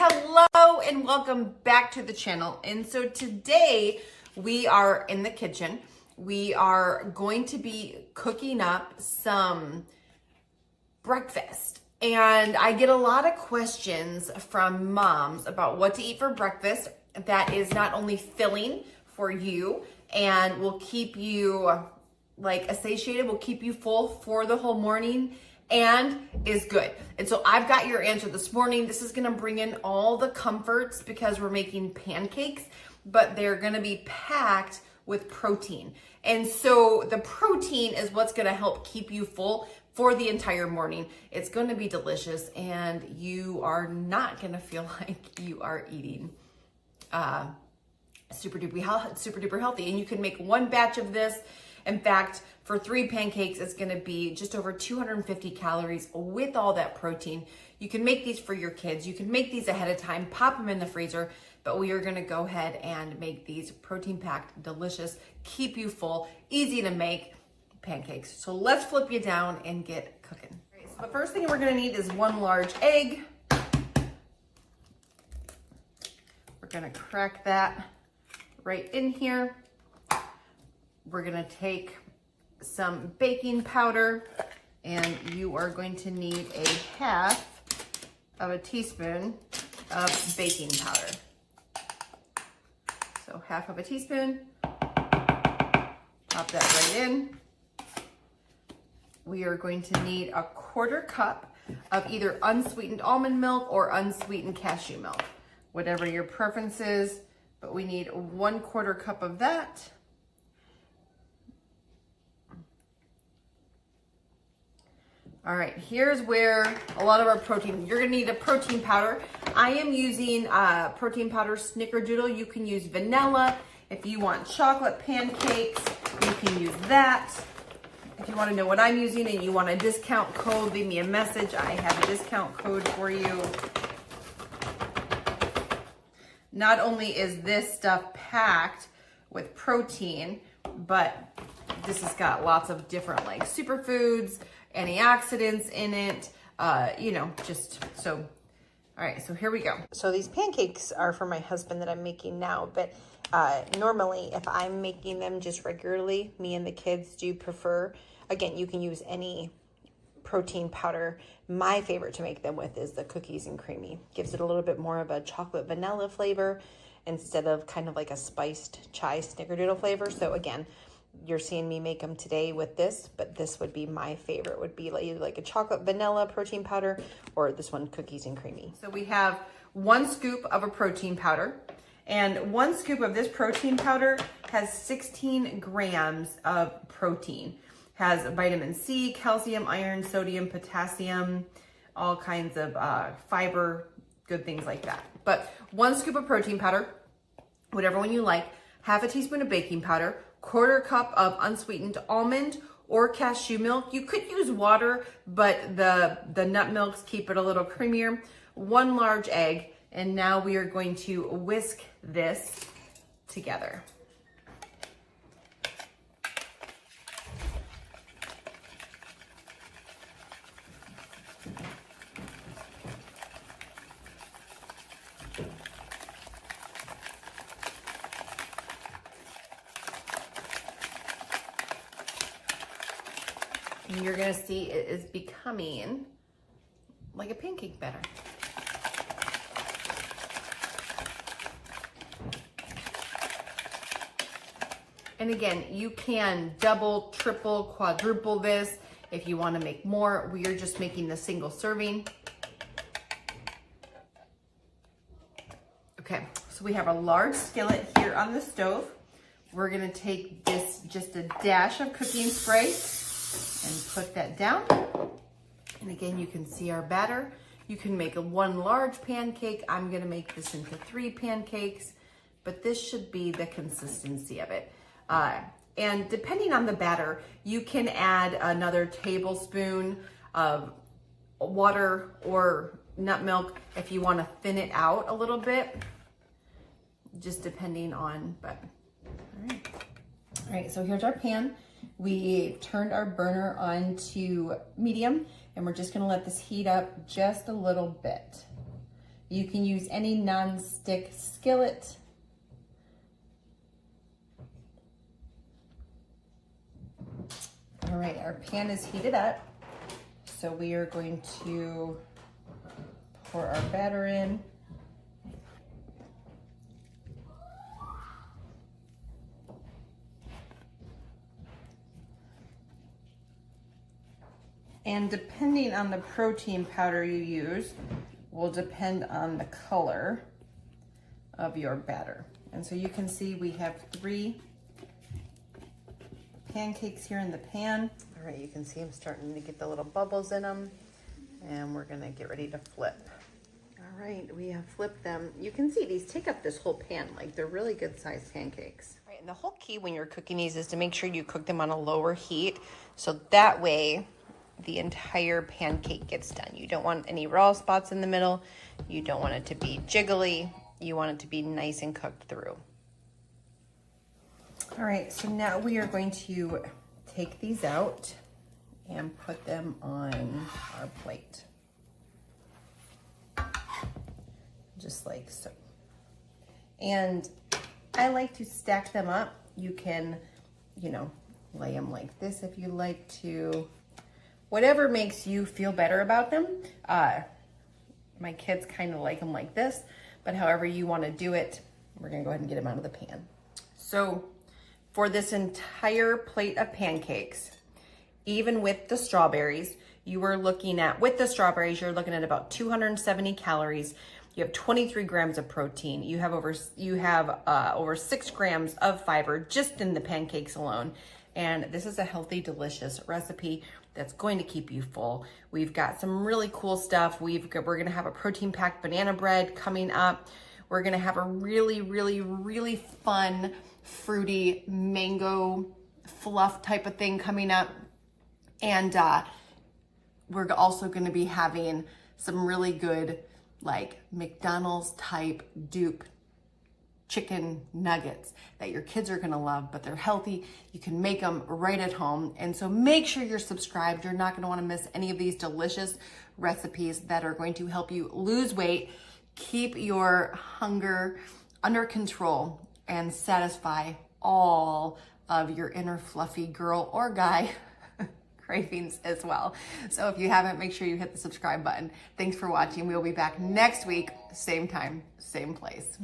Hello and welcome back to the channel. And so today we are in the kitchen. We are going to be cooking up some breakfast. And I get a lot of questions from moms about what to eat for breakfast that is not only filling for you and will keep you satiated, will keep you full for the whole morning, and is good. And so I've got your answer this morning. This is gonna bring in all the comforts because we're making pancakes, but they're gonna be packed with protein. And so the protein is what's gonna help keep you full for the entire morning. It's gonna be delicious and you are not gonna feel like you are eating super duper healthy. And you can make one batch of this. In fact, for 3 pancakes, it's gonna be just over 250 calories with all that protein. You can make these for your kids. You can make these ahead of time, pop them in the freezer, but we are gonna go ahead and make these protein-packed, delicious, keep you full, easy to make pancakes. So let's flip you down and get cooking. Right, so the first thing we're gonna need is 1 large egg. We're gonna crack that right in here. We're gonna take some baking powder, and you are going to need a half of a teaspoon of baking powder. So half of a teaspoon, pop that right in. We are going to need a 1/4 cup of either unsweetened almond milk or unsweetened cashew milk, whatever your preference is, but we need 1/4 cup of that. All right, here's where a lot of our protein, you're gonna need a protein powder. I am using protein powder Snickerdoodle. You can use vanilla. If you want chocolate pancakes, you can use that. If you wanna know what I'm using and you want a discount code, leave me a message. I have a discount code for you. Not only is this stuff packed with protein, but this has got lots of different superfoods, antioxidants in it, just so. All right, so here we go. So these pancakes are for my husband that I'm making now, but normally if I'm making them just regularly, me and the kids do prefer, again, you can use any protein powder. My favorite to make them with is the cookies and creamy. Gives it a little bit more of a chocolate vanilla flavor instead of kind of like a spiced chai snickerdoodle flavor. So again, you're seeing me make them today with this, but this would be my favorite, would be either like a chocolate vanilla protein powder or this one, cookies and creamy. So we have 1 scoop of a protein powder, and 1 scoop of this protein powder has 16 grams of protein. Has vitamin C, calcium, iron, sodium, potassium, all kinds of fiber, good things like that. But 1 scoop of protein powder, whatever one you like, half a teaspoon of baking powder, 1/4 cup of unsweetened almond or cashew milk. You could use water, but the nut milks keep it a little creamier. 1 large egg, and now we are going to whisk this together. And you're gonna see it is becoming like a pancake batter. And again, you can double, triple, quadruple this if you wanna make more. We are just making the single serving. Okay, so we have a large skillet here on the stove. We're gonna take this, just a dash of cooking spray, and put that down. And again, you can see our batter. You can make a 1 large pancake. I'm gonna make this into 3 pancakes, but this should be the consistency of it. And depending on the batter, you can add another tablespoon of water or nut milk if you wanna thin it out a little bit, just depending on, but all right. All right, so here's our pan. We turned our burner on to medium, and we're just gonna let this heat up just a little bit. You can use any non-stick skillet. All right, our pan is heated up. So we are going to pour our batter in. And depending on the protein powder you use will depend on the color of your batter. And so you can see we have 3 pancakes here in the pan. All right, you can see I'm starting to get the little bubbles in them, and we're gonna get ready to flip. All right, we have flipped them. You can see these take up this whole pan, like they're really good sized pancakes. All right, and the whole key when you're cooking these is to make sure you cook them on a lower heat, so that way the entire pancake gets done. You don't want any raw spots in the middle. You don't want it to be jiggly. You want it to be nice and cooked through. All right, so now we are going to take these out and put them on our plate. Just like so. And I like to stack them up. You can, lay them like this if you like to. Whatever makes you feel better about them. My kids kind of like them like this, but however you want to do it, we're gonna go ahead and get them out of the pan. So for this entire plate of pancakes, even with the strawberries, you are looking at, with the strawberries, you're looking at about 270 calories. You have 23 grams of protein. You have over 6 grams of fiber just in the pancakes alone. And this is a healthy, delicious recipe that's going to keep you full. We've got some really cool stuff. We're gonna have a protein-packed banana bread coming up. We're gonna have a really, really, really fun, fruity mango fluff type of thing coming up. And we're also gonna be having some really good, like McDonald's type dupe chicken nuggets that your kids are gonna love, but they're healthy. You can make them right at home. And so make sure you're subscribed. You're not gonna wanna miss any of these delicious recipes that are going to help you lose weight, keep your hunger under control, and satisfy all of your inner fluffy girl or guy cravings as well. So if you haven't, make sure you hit the subscribe button. Thanks for watching. We'll be back next week, same time, same place.